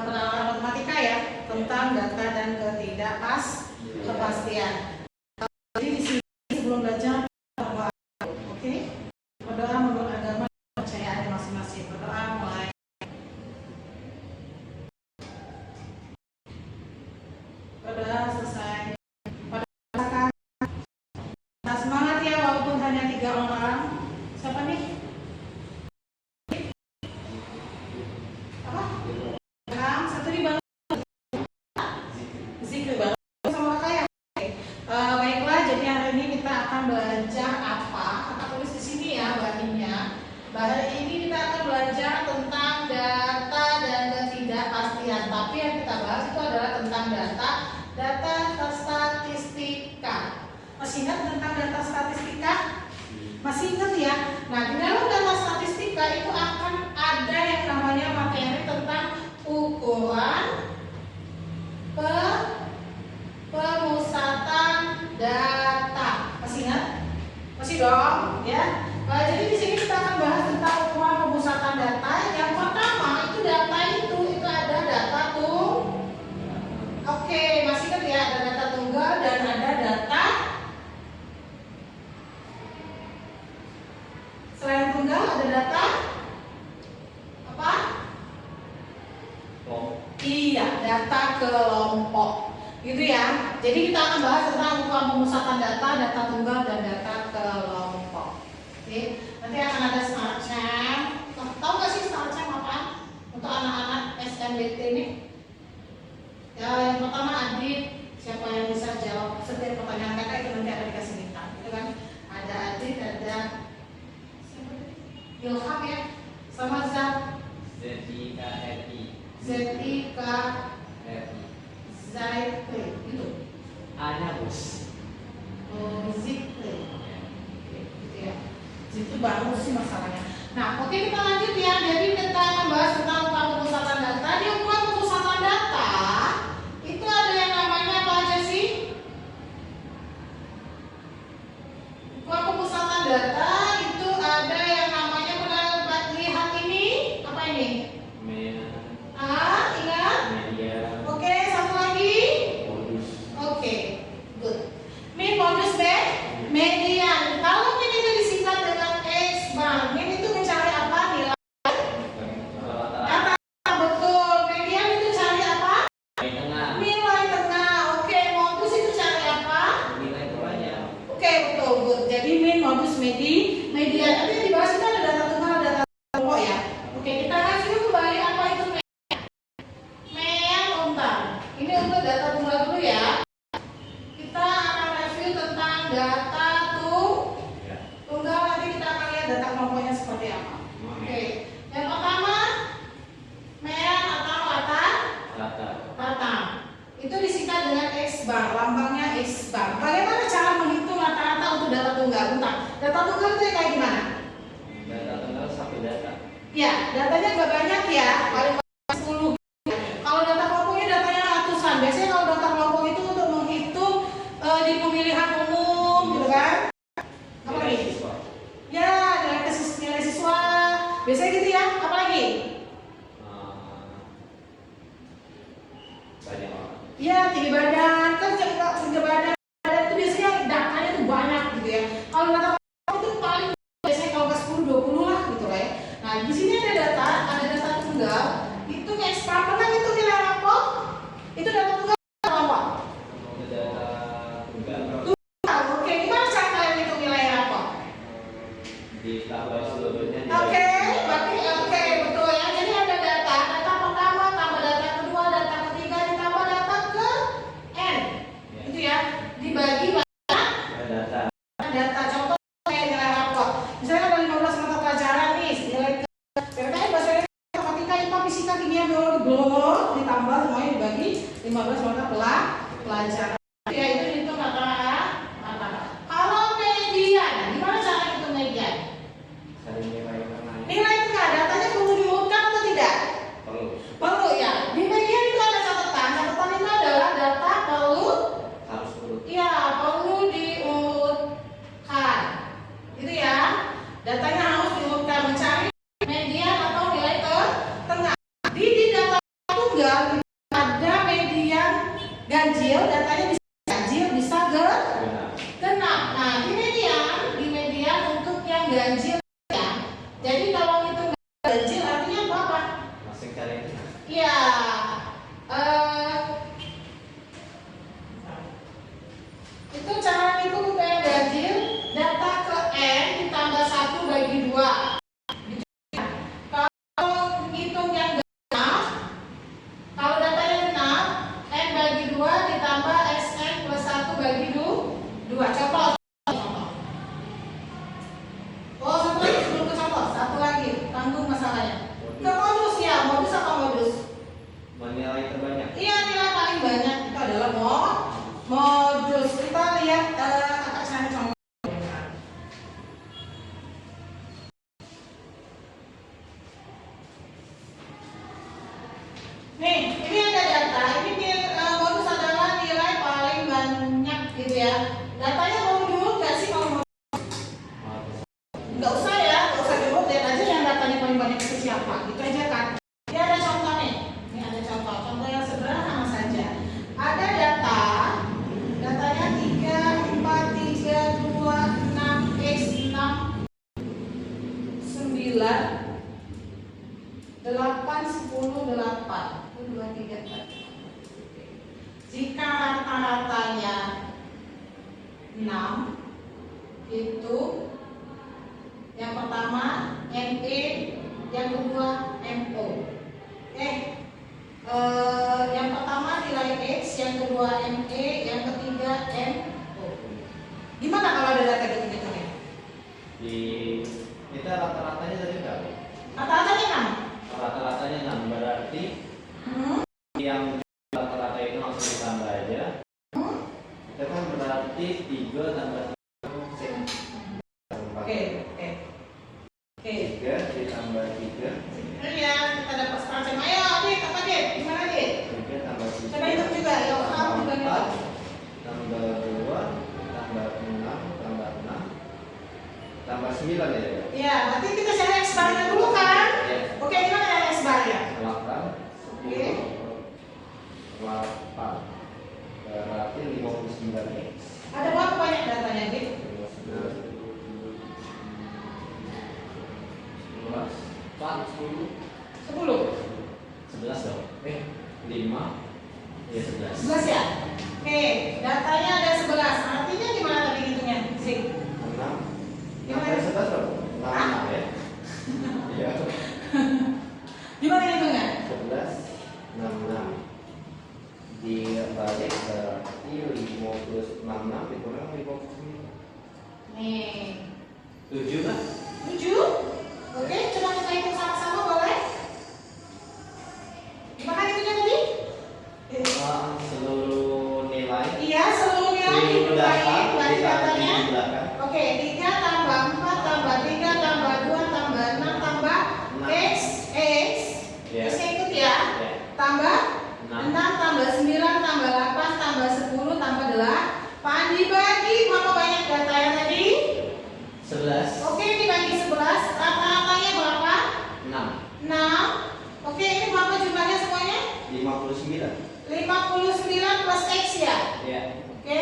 penalaran matematika ya, tentang data dan ketidakpastian. Jadi di sini sebelum belajar berdoa, oke? Berdoa menurut agama kepercayaan masing-masing. Berdoa mulai. Berdoa selesai. Nah, semangat ya walaupun hanya 3 orang. Siapa nih? Apa? Satu di bawah. Zikir banget sama kakak ya. Baiklah, jadi hari ini kita akan belajar apa? Kita tulis di sini ya bahannya. Hari ini kita akan belajar tentang data dan ketidakpastian. Tapi yang kita bahas itu adalah tentang data statistika. Masih ingat tentang data statistika? Masih ingat ya? Nah, di dalam data statistika itu akan ada yang namanya materi tentang ukuran pemusatan data. Masih ingat? Masih dong, ya. Jadi di sini kita akan bahas tentang ukuran pemusatan data. Yang pertama itu data itu ada data Oke, masih ingat ya, ada data tunggal dan ada data. Selain tunggal ada data apa? Iya, data kelompok. Gitu ya. Jadi kita akan bahas tentang ukuran pemusatan data tunggal dan data kelompok. Oke. Nanti akan ada smart chart. Tahu nggak sih smart chart apa? Untuk anak-anak SMBT ini. Ya, yang pertama Adit. Siapa yang bisa jawab setiap pertanyaan kakak itu nanti ada dikasih bintang. Gitu kan? Ada Adit, ada Ilham ya, sama Zat. Zaitli, gitu. Ana bos. Zikli. Gitu ya. Itu baru sih masalahnya. Nah, oke kita lanjut ya. Jadi kita membahas tentang ukuran pemusatan data. Di ukuran pemusatan data itu ada yang namanya apa aja sih? Ukuran pemusatan data itu ada yang namanya, pernah lihat ini? Apa ini? Ingat? Media. Oke, satu lagi. Modus. Oke, good. Min, modus, median. Kalau min itu disingkat dengan X bar, min itu mencari apa? Nilai data. Betul. Median itu cari apa? Nilai tengah. Nilai tengah. Oke, modus itu cari apa? Nilai terbanyak. Oke, betul, good. Jadi min, modus, median. Nanti yang dibahas itu ada data tunggal, ada data kelompok ya. Oke, kita kasih dulu kembali apa itu ini untuk data tunggal dulu ya. Kita akan review tentang data tunggal. Nanti kita akan lihat data kelompoknya seperti apa. Oke. Yang pertama, mean atau rata. Itu disingkat dengan X bar, lambangnya X bar. Bagaimana cara menghitung rata-rata untuk data tunggal? Bentar. Data tunggal itu kayak gimana? Data tunggal satu data. Ya, datanya nggak banyak ya, paling 10. Kalau data kelompoknya datanya ratusan. Biasanya kalau data kelompok itu untuk menghitung di pemilihan umum, gitu kan? Apa lagi? Ya, nilai siswa. Biasanya gitu ya. Apa lagi? Banyak orang. Ya, tinggi badan. Kan tinggi badan itu biasanya datanya tuh banyak gitu ya. Kalau data kelompok itu paling biasanya kalau nggak 10, 20 lah gitu lah ya. Nah, di sini ada data tunggal. Itu ekspor, pernah itu nilai rapor? Itu data tunggal kelompok. Data tunggal. Tunggal, oke. Gimana cara kalian hitung nilai rapor? Ditambah seluruhnya. Oke, berarti oke, betul ya. Jadi ada data pertama tambah data kedua, data ketiga ditambah data ke n. Itu ya. Dibagi banyak data. Contoh kayak nilai rapor. Misalnya ada 15 mata pelajaran nih, nilai ceritanya bahasa matematika, IPA, fisika, kimia, biologi, ditambah semuanya dibagi 15 mata pelajaran. Ya itu hitung rata-rata. Kalau median, gimana cara hitung median? Cari nilai tengah. Nilai tengah, datanya perlu diurutkan atau tidak? Perlu ya. Di median itu ada catatan. Catatan itu adalah data Harus urut. iya, perlu diurutkan. Gitu ya. Datanya harus diurutkan, mencari median atau nilai tengah. Di data tunggal Itu cara hitung UTR ganjil, data ke N ditambah 1 bagi 2. Kalau hitung yang genap, kalau datanya genap, N bagi 2 ditambah SN plus 1 bagi 2. Contoh. Oh, satu lagi sebelum ke contoh, satu lagi, tanggung masalahnya. Ke modus ya, modus apa modus? Menilai terbanyak. Iya, nilai paling banyak itu adalah modus. Kita lihat kakak cari contoh. Nih, ini ada data. Ini modus adalah nilai paling banyak gitu ya. Datanya mau diurut nggak sih kalau nggak usah ya, nggak usah diurut, lihat aja yang datanya paling banyak itu siapa, gitu aja kan. Ini ada contoh nih, ini ada contoh yang sederhana saja. Ada datanya 3, 4, 3, 2, 6, X, 6, 9, 8, 10, 8, 1, 2, 3, 4. Jika rata-ratanya 6, itu yang pertama ME, yang kedua MO. Yang pertama nilai X, yang kedua ME, yang ketiga MO. Gimana kalau ada data gitu nih? Kita rata-ratanya tadi berapa? Rata-ratanya 6. Rata-ratanya 6 berarti yang rata-rata itu langsung ditambah aja. Itu kan berarti 3 tambah 3. Oke. 3 ditambah 3. Ya, kita dapat sekarang. Ayo, Adit, apa Adit? Gimana Adit? 3 tambah 3. Coba hitung juga, ya. Kamu juga hitung. Tambah 2 tambah 6 tambah 6 tambah 9 ya. Ya, nanti kita cari X barnya dulu kan? Ya. Oke, gimana ya X barnya? 8 10 8 berarti 59 X. Ada berapa banyak datanya, Adit? 10. 11 dong. 5 ya 11. 11 ya? Oke, datanya ada 11. Artinya gimana tadi hitungnya? Sing. 6. Gimana? 11 dong. 6 ya. Iya. Gimana hitungnya? 11 66 dibalik berarti 56 dikurang 59. Nih. 7 kan? 7. Oke, coba kita hitung sama-sama boleh? Gimana hitungnya tadi? Seluruh nilai. Iya, seluruh nilai Seluruh data dibagi ditaruh datanya. di belakang. Oke, 3 tambah 4 tambah 3 tambah 2 tambah 6 tambah X. Ya. Terus ikut ya. Ya. Tambah 6 6 tambah 9 tambah 8 tambah 10 tambah 8 dibagi berapa banyak datanya tadi? 11 Oke, dibagi 11. Rata-ratanya berapa? 6. Oke, ini berapa jumlahnya semuanya? 59. 59 plus X ya? Ya. Oke,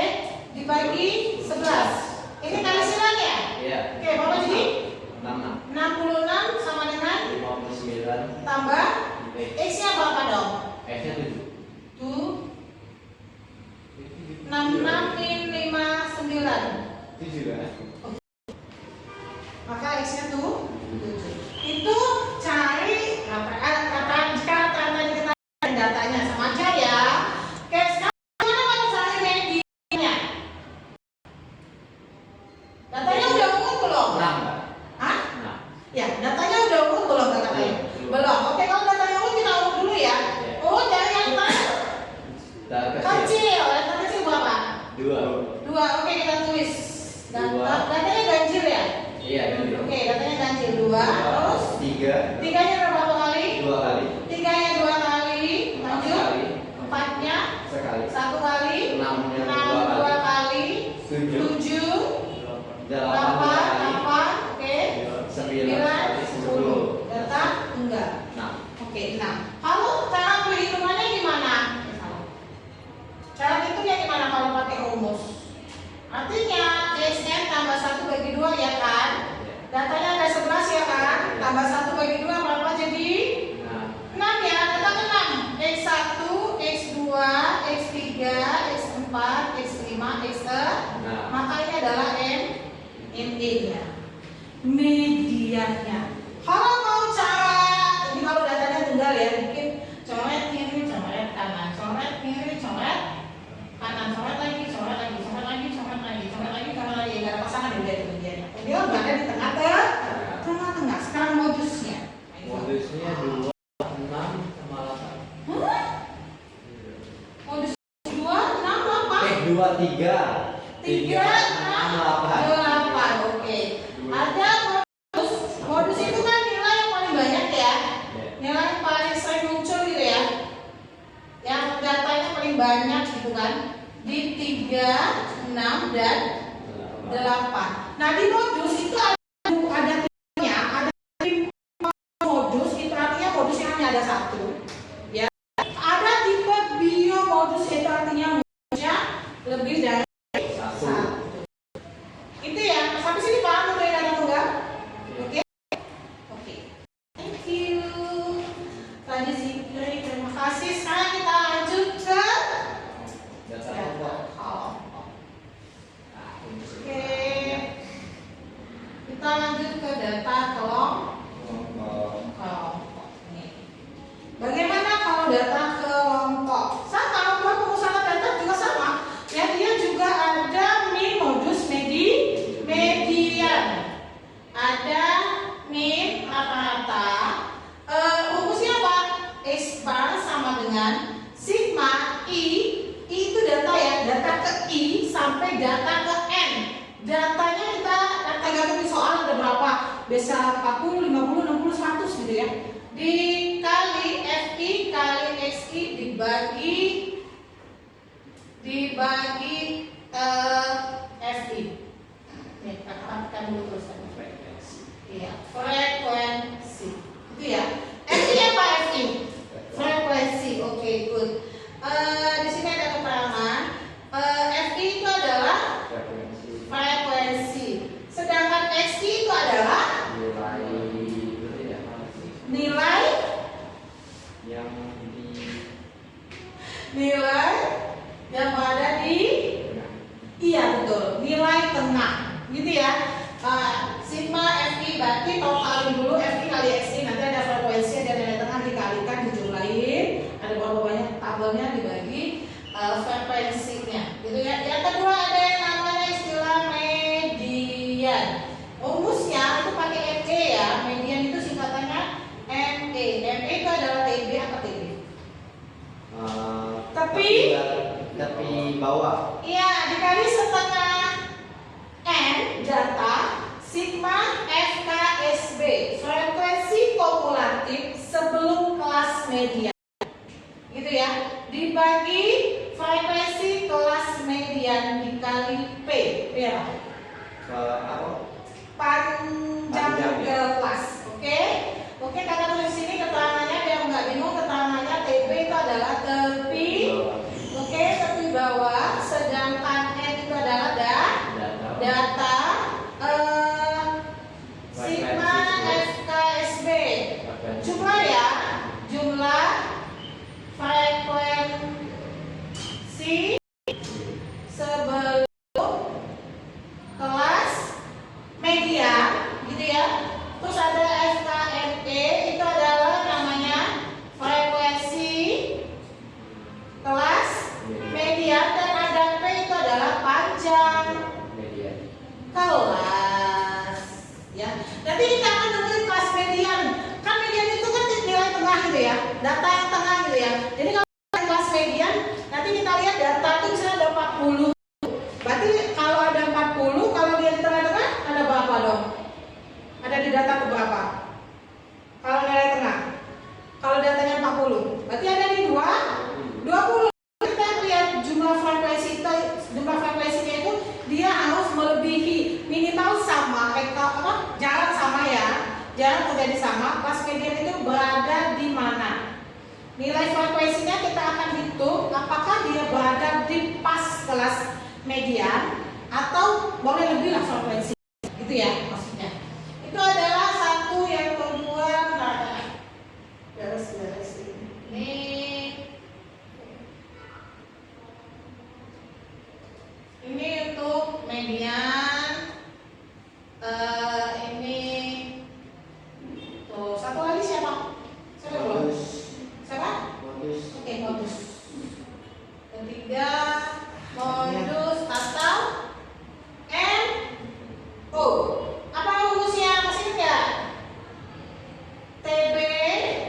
dibagi 11. Ini kali 9 ya? Ya. Oke, berapa jadi? 66 66 sama dengan 59 tambah X-nya berapa dong? X-nya 7. Tuh 66 min 59. 7 kan? Maka X-nya tuh 7. Itu cari rata-rata datanya sama aja ya. Oke, sekarang gimana kalau cari mediannya? Datanya udah umum belum? 6 kan? Hah? 6. Ya, datanya udah umum belum katanya? Belum. Oke, kalau datanya umum kita urut dulu ya. Urut dari yang kecil. Yang terkecil berapa? 2. 2. Oke, kita tulis. Dua. Datanya ganjil ya? Iya kan? Oke, datanya ganjil 2. Terus 3. 3-nya berapa kali? 2 kali. 3-nya 2 kali. Lanjut. 4-nya Sekali. 1 kali. 6-nya 2 kali. 7. 7. 8 8. kali. Oke. 9 9. kali 10. Data enggak. 6. Oke, 6. Kalau cara perhitungannya gimana? Cara hitungnya gimana kalau pakai rumus? Artinya XN tambah 1 bagi 2 ya kan? Datanya ada 11 ya kan? Tambah 1 bagi 2 berapa jadi? 6 ya, datanya 6. X1, X2, X3, X4, Nah. Maka ini adalah ME-nya, mediannya. Kalau mau cara, ini kalau datanya tunggal ya, bikin coret kiri, coret kanan, coret kiri, coret kanan, coret lagi, coret lagi, coret lagi, coret lagi, coret lagi, coret lagi. Gak ada pasangan ya itu mediannya. Dia berada di tengah-tengah. Sekarang modusnya. Modusnya 2, 6 sama 8. Hah? Modus 2, 6, 8. 2, 3, 3, 6, 8. Oke. Ada modus itu kan nilai yang paling banyak ya. Nilai yang paling sering muncul gitu ya. Yang datanya paling banyak gitu kan. Di 3, 6, dan 8. Nah, di modus itu ada tipenya, ada tipe modus, itu artinya modusnya hanya ada satu. Ya. Ada tipe bio modus, itu artinya modusnya lebih dari satu. Itu ya, sampai sini paham udah ada tunggal? Oke? Oke. Thank you. Tadi Zikri, terima kasih. Sekarang kita lanjut ke data kelompok. Oke. Kita lanjut ke data kelompok. Nih. Bagaimana kalau data kelompok? Sama, kalau pengusaha data juga sama. Ya, dia juga ada min, modus, median. Ada min, rata-rata. Rumusnya apa? S bar sama dengan sigma I itu data ya, data ke I sampai data ke N. Datanya kita tergantung di soal ada berapa, bisa 40, 50, 60, 100 gitu ya. Dikali FI kali XI dibagi FI. Nih, katakan dulu terus. Iya, frekuensi. Itu ya. FI apa FI? Frekuensi. Oke, good. Di sini ada keterangan. FI itu adalah frekuensi. Sedangkan XI itu adalah nilai yang berada di, iya betul, nilai tengah, gitu ya. Sigma FI berarti totalin dulu FI kali XI, nanti ada frekuensi, ada nilai tengah dikalikan, dijumlahin, ada berapa banyak tabelnya dibagi frekuensinya, gitu ya. Yang kedua ada yang namanya istilah median. Rumusnya itu pakai ME ya, median itu singkatannya ME. ME itu adalah TB apa TB? Tapi bawah. Iya, dikali setengah N data sigma FKSB, frekuensi kumulatif sebelum kelas median. Gitu ya. Dibagi frekuensi kelas median dikali P. Ya. Panjang kelas. Oke. Oke, kata tulis sini keterangannya biar nggak bingung, keterangannya TB itu adalah tepi. Oke, tepi bawah, sedangkan N itu adalah data sigma FKSB. Jumlah ya, jumlah frekuensi sebelum kelas median, gitu ya. Terus ada FKME, itu adalah namanya frekuensi kelas median, dan ada P itu adalah panjang kelas. Ya, nanti kita akan nemuin kelas median. Kan median itu kan nilai tengah gitu ya, data yang tengah gitu ya. Jadi kalau kelas median, nanti kita lihat data itu misalnya ada 40. Berarti kalau ada 40, kalau dia di tengah-tengah ada berapa dong? Ada di data keberapa? Kalau nilai tengah. Kalau datanya 40, berarti ada di 20. Kita lihat jumlah frekuensinya itu dia harus melebihi minimal sama, jarak sama ya. Jarak terjadi sama, kelas median itu berada di mana? Nilai frekuensinya kita akan hitung apakah dia berada di pas kelas median atau boleh lebih lah frekuensi. Gitu ya maksudnya. Itu adalah satu, yang kedua beres-beres ini untuk median. Ini tuh satu lagi siapa? Siapa belum? Siapa? Oke, modus. Ketiga modus atau NO. Apa rumusnya? Masih ingat nggak? TB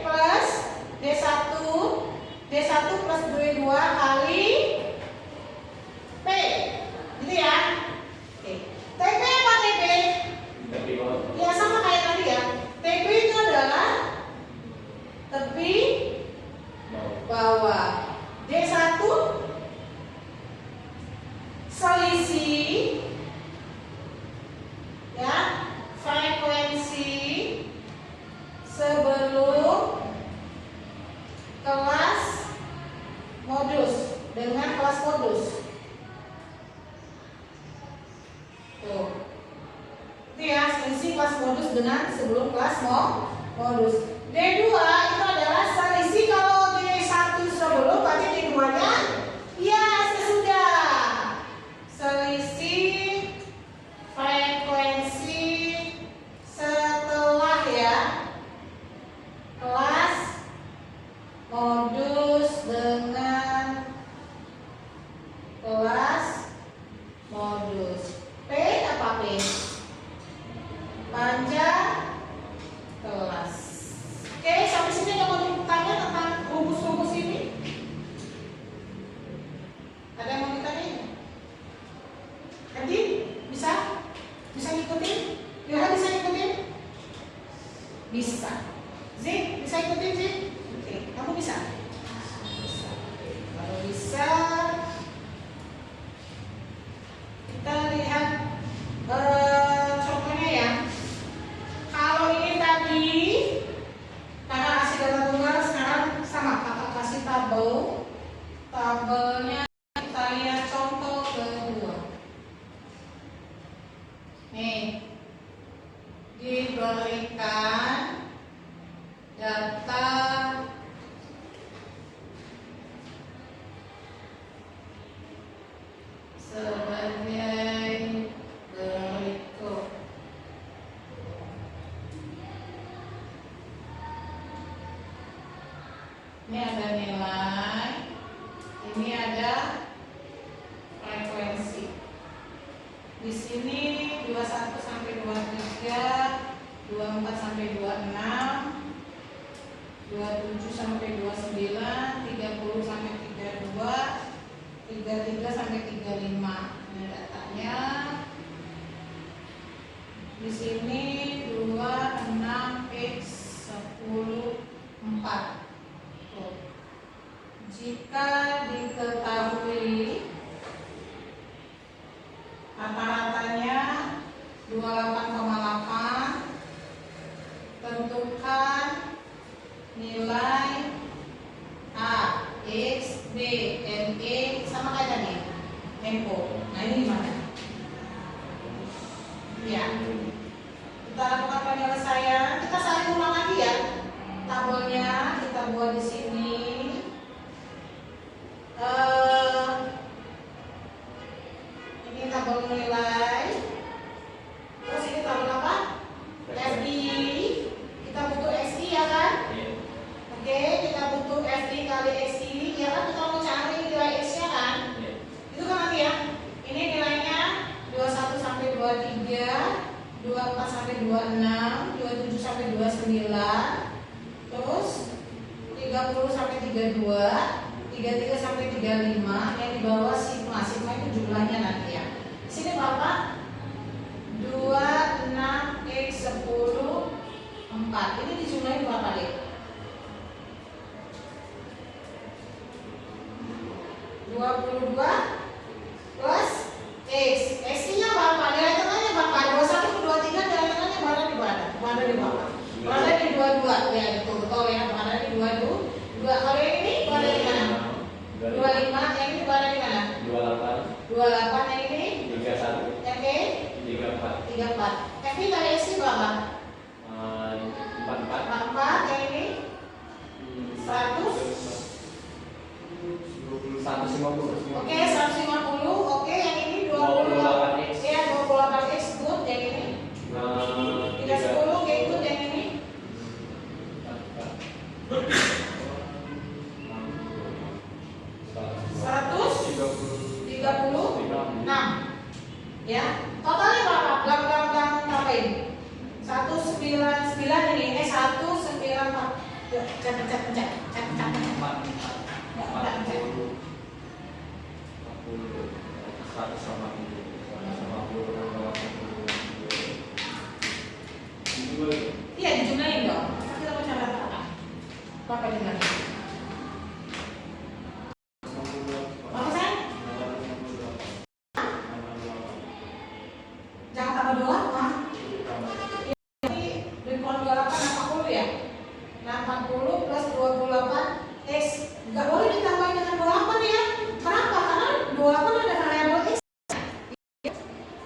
plus D1 plus D2 kali P. Gitu ya? Oke. TB apa TB? Ya sama kayak tadi ya. TB itu adalah tepi bawah. D1 selisih ya frekuensi sebelum kelas modus dengan kelas modus. Tuh. Itu ya selisih kelas modus dengan sebelum kelas modus. D2 itu adalah selisih kalau D1 sebelum berarti D2-nya ya sesudah. Selisih frekuensi setelah ya kelas modus dengan kelas modus. P apa P? Panjang kelas. Oke, sampai sini ada mau ditanya tentang rumus-rumus ini? Ada yang mau ditanya? Adi, bisa? Bisa ngikutin? Yoha bisa ngikutin? Bisa. Zik, bisa ikutin Zik? Oke, kamu bisa? Bisa. Kalau bisa, kita lihat contohnya ya. Kalau ini tadi kakak kasih data tunggal, sekarang sama kakak kasih tabelnya kita lihat contoh kedua. Nih, diberikan data sebagai berikut. Ini ada nilai, ini ada frekuensi. Di sini 21 sampai 23, 24 sampai 26, 27 sampai 29, 30 sampai 32, 33 sampai 35. Ini datanya. Di sini 26 x 10 4. Tuh. Jika diketahui rata-ratanya 28,8, tentukan nilai A, X, B, NE sama kayak tadi NO. Nah ini gimana? Ya, kita lakukan penyelesaian. Kita saling ulang lagi ya. Tabelnya kita buat di sini. Ini tabel nilai. Terus ini tabel apa? FI. Kita butuh XI ya kan? Oke, kita butuh FI kali XI. Ya kan kita mau cari nilai X-nya kan? Itu kan nanti ya. Ini nilainya 21 sampai 23, 24 sampai 26, 27 sampai 29. Terus 30 sampai 32, 33 sampai 35. Yang di bawah sigma itu jumlahnya nanti ya. Di sini berapa? 26 x 10 4. Ini dijumlahin berapa deh? 22 plus x. X-nya berapa? Nilai tengahnya berapa? 21 ke 23, nilai tengahnya berada di mana? Berada di bawah. Berada di 22. Ya, betul ya. Berada di 22. Kalau yang ini berada di mana? 25. Yang ini berada di mana? 28. 28. Yang ini 31. Yang ini 34. Yang ini kali x berapa? 44. Yang ini 100. 150. Oke, Ya, totalnya berapa? Blang tambahin. 199 ini 194. Yuk, pencet. Iya, dijumlahin dong. Kita mau catat apa? Berapa jumlahnya? Berapa sen? Jangan tambah 28. Ini dari kolom 28 60 ya? 60 plus 28 X. Nggak boleh ditambahin dengan 28 ya. Kenapa? Karena 28 ada variabel X.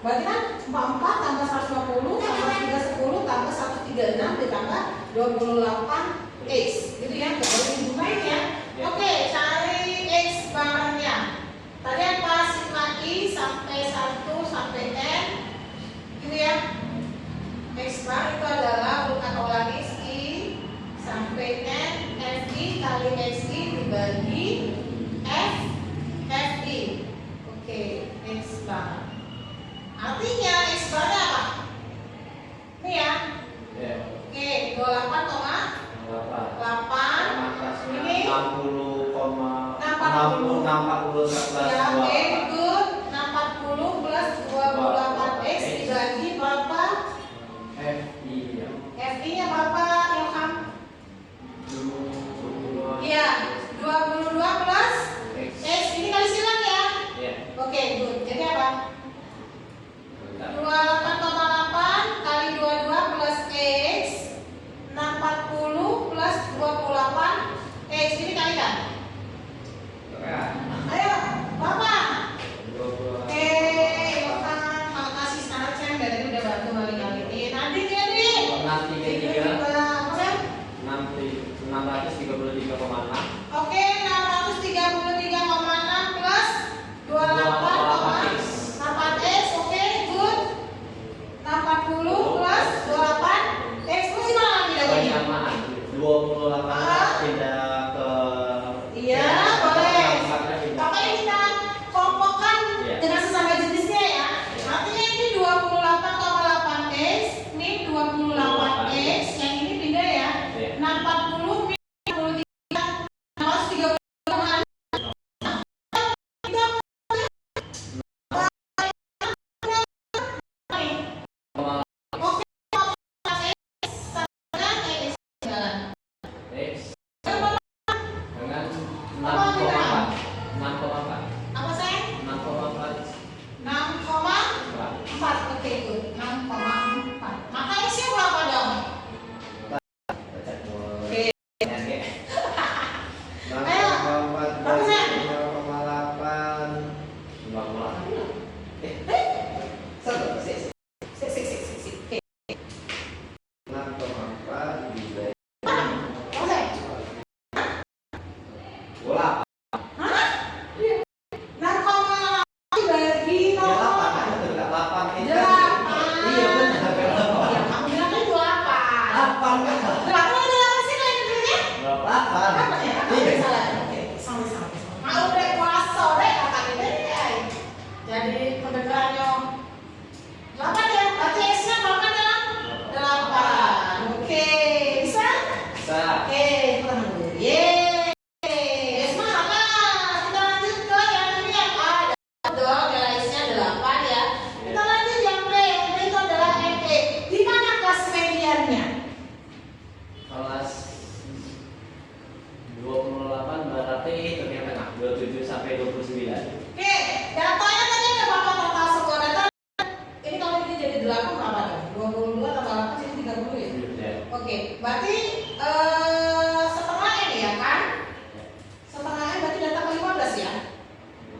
Berarti kan 44 tambah 150 tambah 310 tambah 136 ditambah 28 X. Gitu ya, nggak boleh dijumlahin ya. Oke, cari X barangnya. Tadi apa? Sigma I sampai 1 sampai N. Gitu ya. X bar itu adalah urutan logis I sampai N FI kali XI dibagi FI. Oke, X bar. Artinya X barnya apa? Ini ya. Oke, 28,8. Ini 60,40 ya, oke, good. 60 plus 28X dibagi berapa? FI-nya berapa, Ilham? Iya, 22 plus X. Ini kali silang ya? Oke, good. Jadi apa? 28,8 kali 22 plus X 640 plus 28 X. Ini kalikan. Ayo, Bapak. Makasih sangat Sam, dari udah bantu kali-kali. Nanti dia nih. Nanti 633,6. Oke, 633,6 plus 28,8X. Oke, good. 640 plus 28X. Terus gimana lagi lagi? 28 pindah ke Iya, boleh. Pokoknya kita kelompokkan dengan sesama jenisnya ya. Artinya ini 28,8X, ini 28X, yang ini pindah ya. 640 min 63, 630. Apa saya? 6,4. Oke, good. 6,4. Maka X-nya berapa dong? Oke. Ayo. Berapa saya? 27 sampai 29. Oke, datanya tadi ada berapa total semua data? Ini kalau ini jadi 8 berapa dong? 22 tambah 8 jadi 30 ya? Oke, berarti setengah N ya kan? Setengah N berarti data ke 15 ya?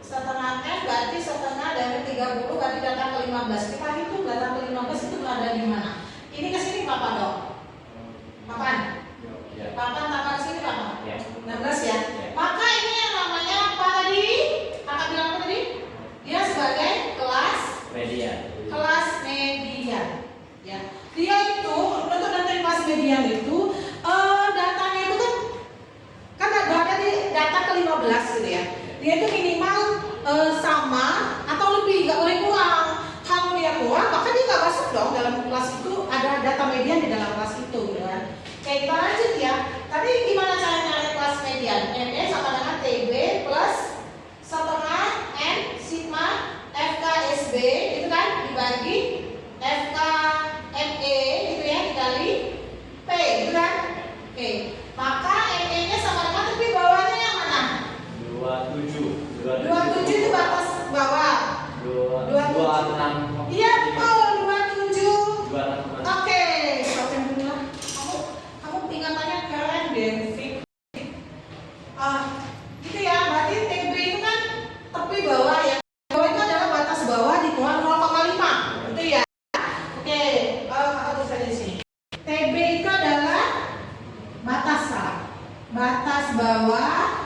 Setengah N berarti setengah dari 30 berarti data ke 15. Kita hitung data ke 15 itu berada di mana? Ini ke sini berapa dong? 8. 8 tambah ke sini berapa? 16 ya? Maka ini yang namanya apa tadi? Kakak bilang apa tadi? Dia sebagai kelas Median. Kelas median. Ya. Dia itu untuk data kelas median itu datanya itu kan berada di data ke-15 gitu ya. Dia itu minimal sama atau lebih, nggak boleh kurang. Kalau 26. Iya betul 27. 26. Oke, baca dulu lah. Kamu ingatannya keren deh, Fik. Gitu ya, berarti TB itu kan tepi bawah ya. Bawah itu adalah batas bawah di bawah 0,5. Itu ya. Oke, aku tulis di sini. TB itu adalah batas bawah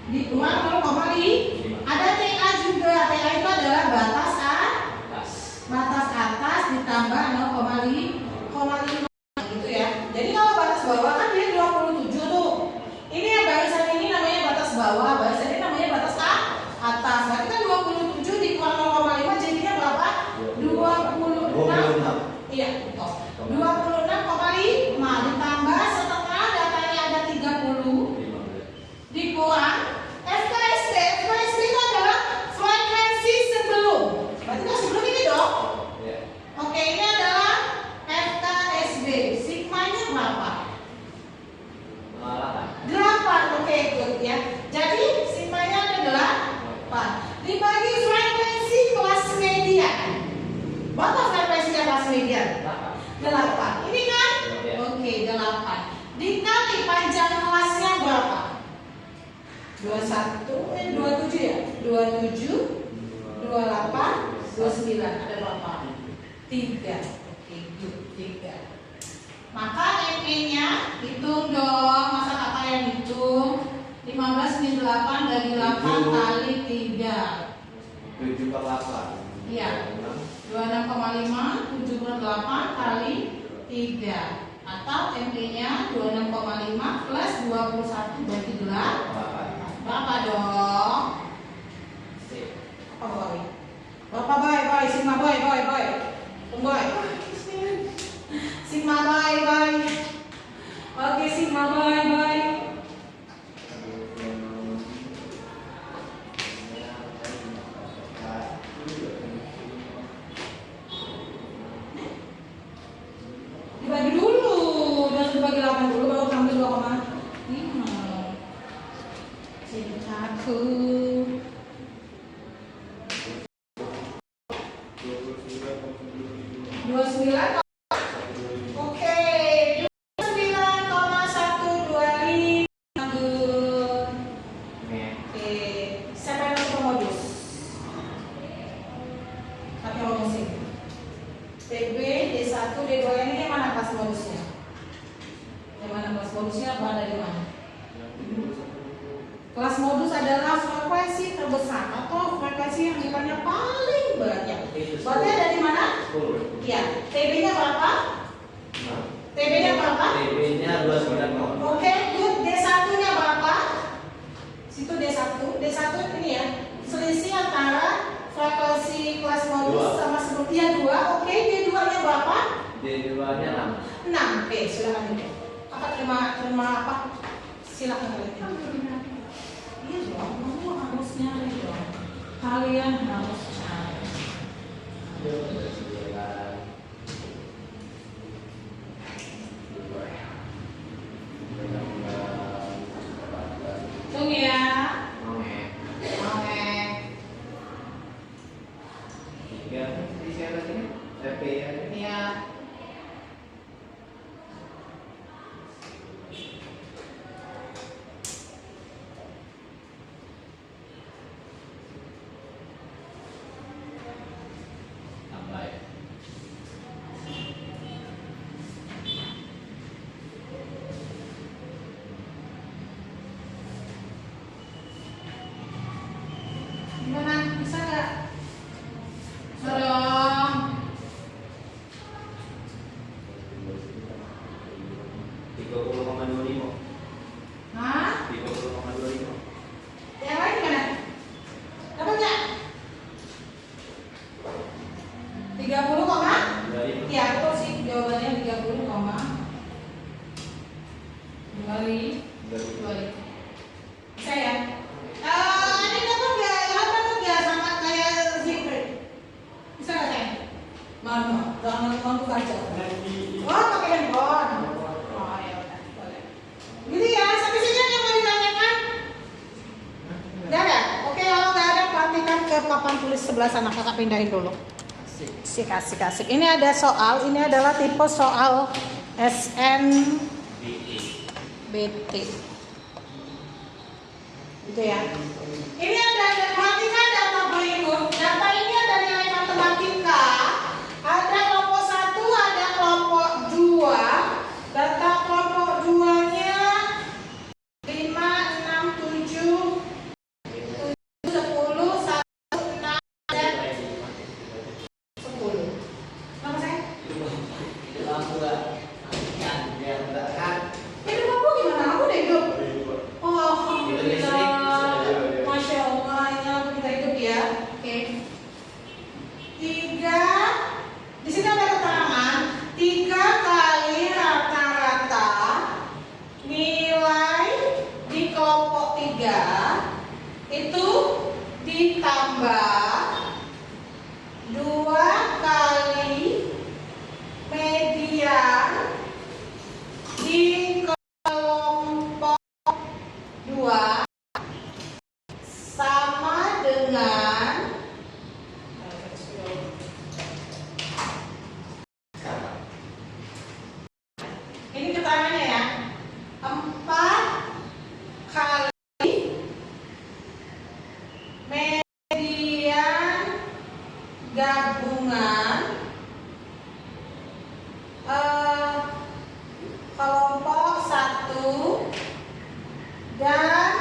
di bawah 0,5. Ada TA juga. TA itu adalah batas atas ditambah 0,5 gitu ya. Jadi kalau batas bawah kan dia 27 tuh. Ini yang barisan ini namanya batas bawah, barisan ini namanya batas atas. Berarti kan 27 dikurang 0,5 jadinya berapa? 26. Iya, betul. 26,5 ditambah setengah, datanya ada 30 dikurang FKSD. FKSD itu adalah frekuensi sebelum. Berarti kan sebelum ini dong. Oke, ini adalah FKSD. Sigmanya berapa? 8. Oke, good ya. Jadi sigmanya adalah 8. Dibagi frekuensi kelas median. Berapa frekuensinya kelas median? 8. Ini kan? Oke, 8. Dikali panjang kelasnya berapa? 27 ya? 27, 28, 29. Ada berapa? 3. Oke, good. 3. Maka ME-nya hitung dong. Masa kakak yang hitung? 15 min 8 dari 8 kali 3. 7 per 8. Iya. 26,5 7 per 8 kali 3. Atau ME-nya 26,5 plus 21 bagi 8. Berapa dong? Apa boy? Berapa boy? Sigma boy. Boy. Sigma boy. Oke, sigma boy. Dibagi dulu, dan dibagi 8 dulu baru sampai 2,5. Cintaku. 29. Oke, 29,125. Oke, siapa yang masuk ke modus? Pakai rumusnya. TB, D1, D2 ini yang mana kelas modusnya? Yang mana kelas modusnya? Berada di mana? Kelas modus adalah frekuensi terbesar atau frekuensi yang nilainya paling banyak. Berarti ada di mana? Iya. TB-nya berapa? TB-nya berapa? TB-nya 29. Oke, good. D1-nya berapa? Situ D1. D1 ini ya. Selisih antara frekuensi kelas modus sama sebelumnya 2. Oke, D2-nya berapa? D2-nya 6. 6. Oke, silakan dulu. Kakak terima apa? Silakan kalian. Iya dong, kamu harus nyari dong. Kalian harus cari. Tunggu ya. Oke. 3 di sini sini. FP ya. Iya. Tambah ya. Gimana? Bisa nggak? Tolong. 30,25. Hah? 30,25. Yang lain gimana? Dapat nggak? 30, iya betul sih jawabannya 30, kembali. Bisa ya? Ini dapat nggak? Dapat nggak sama kayak Zikri? Bisa nggak saya? Mana? Jangan nonton aja. Oh, pakai handphone. Oh ya udah, boleh. Gitu ya, sampai sini ada yang mau ditanyakan? Nggak ada? Oke, kalau nggak ada, perhatikan ke papan tulis sebelah sana, kakak pindahin dulu. Asik. Ini ada soal, ini adalah tipe soal SNBT. Gitu ya. Ini ada matematika data berikut. Data ini ada nilai matematika. Ada kelompok 1, ada kelompok 2. Data kelompok 2-nya 5, 6, 7, 10, 1, 6, dan 10. Nama saya? Ini bapak gimana? Aku udah hidup. Oh, alhamdulillah. Masya Allah, ini lampu kita hidup ya. Oke. 3. Di sini ada keterangan 3 kali rata-rata nilai di kelompok 3 itu ditambah 2 kali median di kelompok 2 sama dengan ini keterangannya ya, 4 kali median gabungan kelompok 1 dan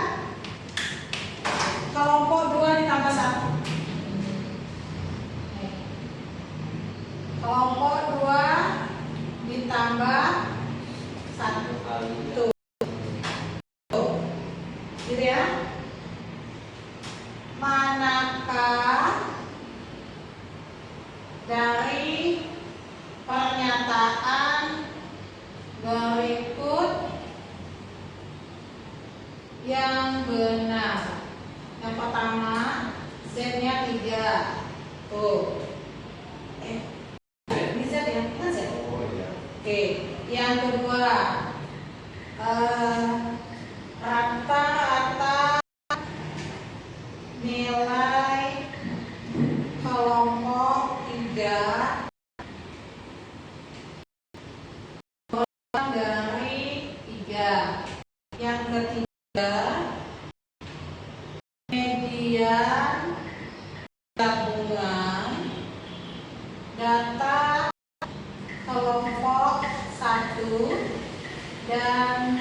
kelompok 2 ditambah 1. Kelompok 2 ditambah 1. Tuh. Gitu ya. Manakah dari pernyataan berikut yang benar? Yang pertama, Z-nya 3. Tuh. Ini Z ya? Kan Z? Oke. Yang kedua, rata-rata nilai kelompok 3 kurang dari 3. Yang ketiga, median gabungan data kelompok 1 dan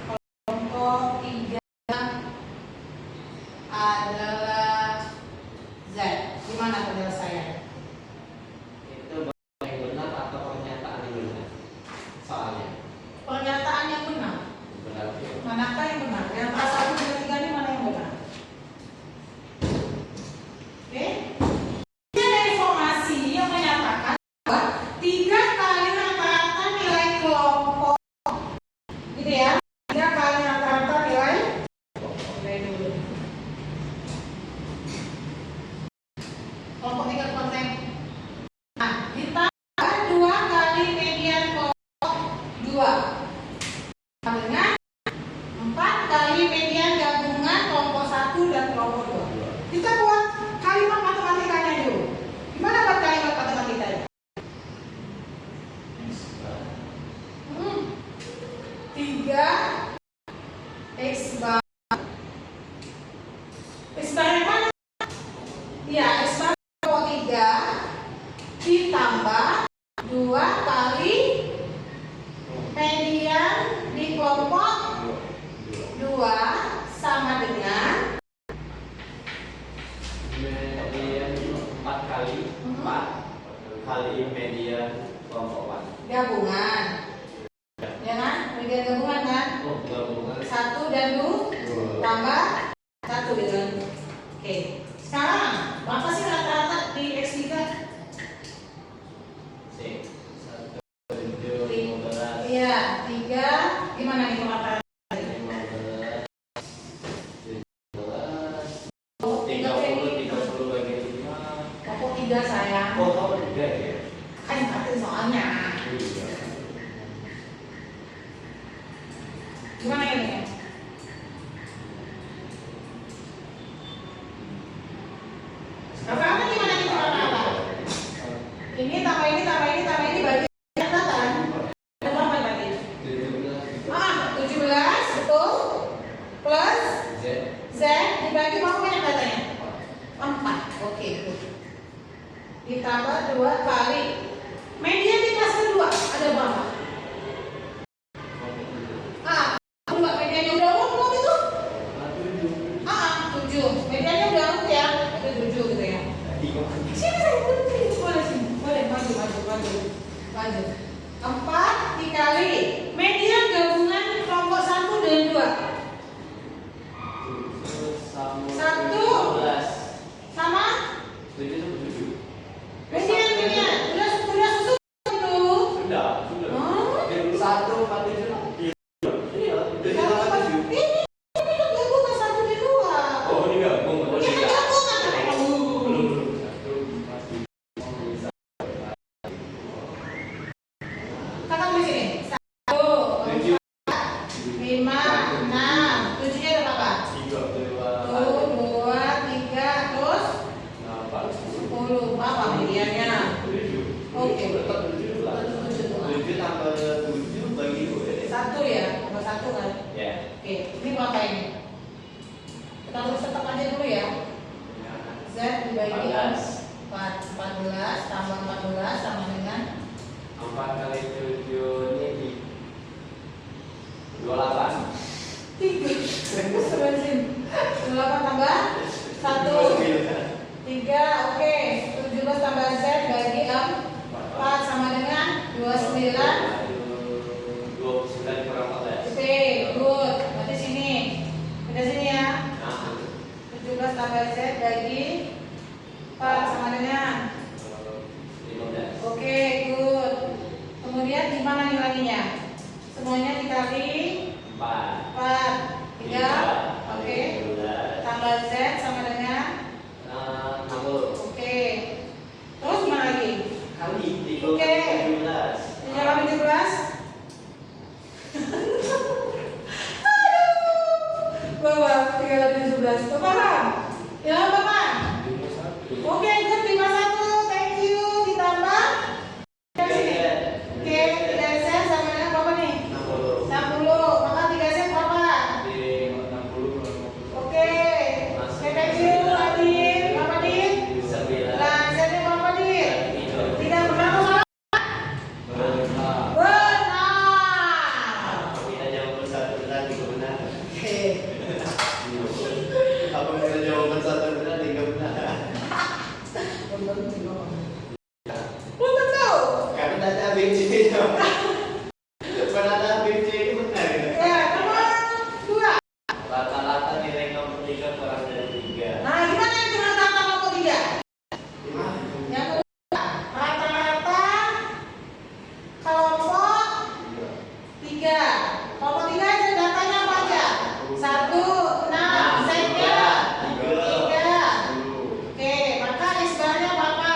kelompok 3 adalah Z. Gimana penyelesaian? Itu yang benar atau pernyataan yang benar? Soalnya Pernyataan yang benar. benar. Manakah yang benar? Yang antara 1 dan 3 ini mana yang benar? Oke. Ini ada informasi yang menyatakan bahwa 3 kali rata-rata nilai kelompok, gitu ya. 3 kali rata-rata nilai dulu. Kelompok 3 konten. Nah, ditambah 2 kali median kelompok 2 dengan 4 kali median gabungan kelompok 1 dan kelompok 2. Kita buat kalimat matematikanya dulu. Gimana buat kalimat matematikanya? 3 X bar. X bar yang mana? Ya, X bar kelompok 3 ditambah 2 kali median di kelompok 2 sama dengan Median 4 kali 4 kali median kelompok 1. gabungan. Ya kan? Median gabungan kan? Oh, gabungan 1 dan 2 tambah 1 dengan. Oke. Sekarang berapa sih rata-rata di X3? C 1 7 15 Iya, 3. Gimana nih rata-rata? 15 17 Kelompok 3 30 bagi 5. kelompok 3 sayang. Oh, kamu juga ya? Kan satu soalnya. Iya. Gimana ini? Rata-rata gimana nih? ditambah 2 kali median dikasih kedua ada berapa? Enggak, mediannya udah belum itu? 7. Mediannya udah ya, itu 7 gitu ya. Sini saya boleh sini, boleh maju. 4 dikali median gabungan kelompok 1 dan 2. 1 sama 7. median udah susun itu. Sudah. Oh. 1, 4, 7. Iya, itu sama 7. Ini gabungan 1 dan 2. Oh, ini gabung. Oh, Ini tidak. gabungan. Belum. Kakak tulis ini. 1, 4, 5, 6. 7-nya ada berapa? 1, 2, 3, terus 10. Berapa mediannya? Oke. 7 tambah 7 bagi 2. 1 ya, tambah 1 kan? Ya. Oke, ini berapa ini? Kita tulis tetap aja dulu ya. Z dibagi 14 tambah 14 sama dengan 4 kali 7 ini 28. 3 tambah 1 3, oke. 17 tambah Z bagi 4 sama dengan 29. 29 kurang 14. Oke, good. Berarti sini. Kita sini ya. Nah, 17 tambah Z bagi 4 sama dengan 15. oke, good. Kemudian gimana nilainya? Semuanya dikali 4. 4 3, oke. 12. Tambah Z sama dengan 60. oke. Terus gimana lagi? Kali 3 Oke. 17. 3 kali 17. Bawa 3 kali 17. Tuh paham? Ya, Bapak. Oke, good. 51. Thank you. Ditambah oke, 3 sen sama dengan berapa nih? 60. Maka 3 sen berapa? Oke. Thank you, Adit. Berapa, Dit? 9. Nah, sennya berapa, Dit? Tidak benar atau salah? Benar. Kita jawaban 1 benar 3 benar. Oke. Apa kita jawaban 1 benar 3 benar? Belum tentu. Karena ada ABC. Penanda ABC ini benar gitu. Ya, nomor 2. Rata-rata nilai nomor 3 kurang dari 3. Nah, gimana yang dengan rata nomor 3? Yang kedua, rata-rata kelompok 3. Kelompok 3 aja datanya apa aja? 1, 6, Z-nya 3. Oke, maka S-barnya berapa?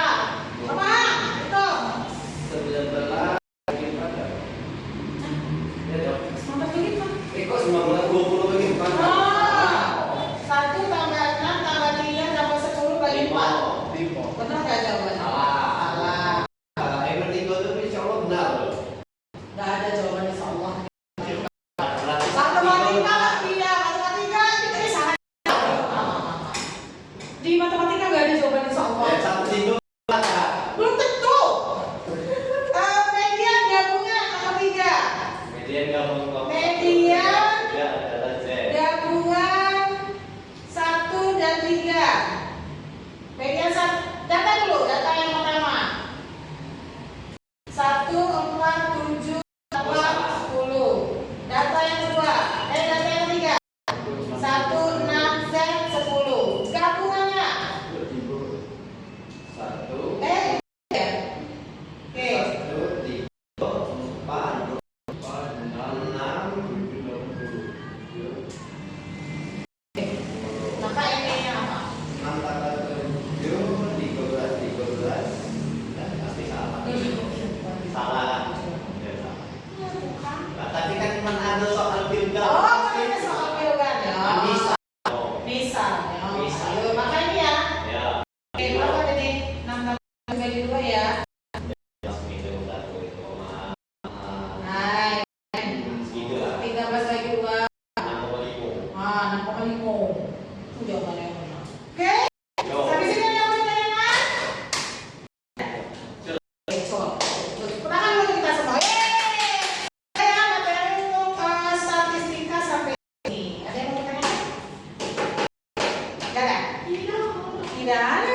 Tidak ada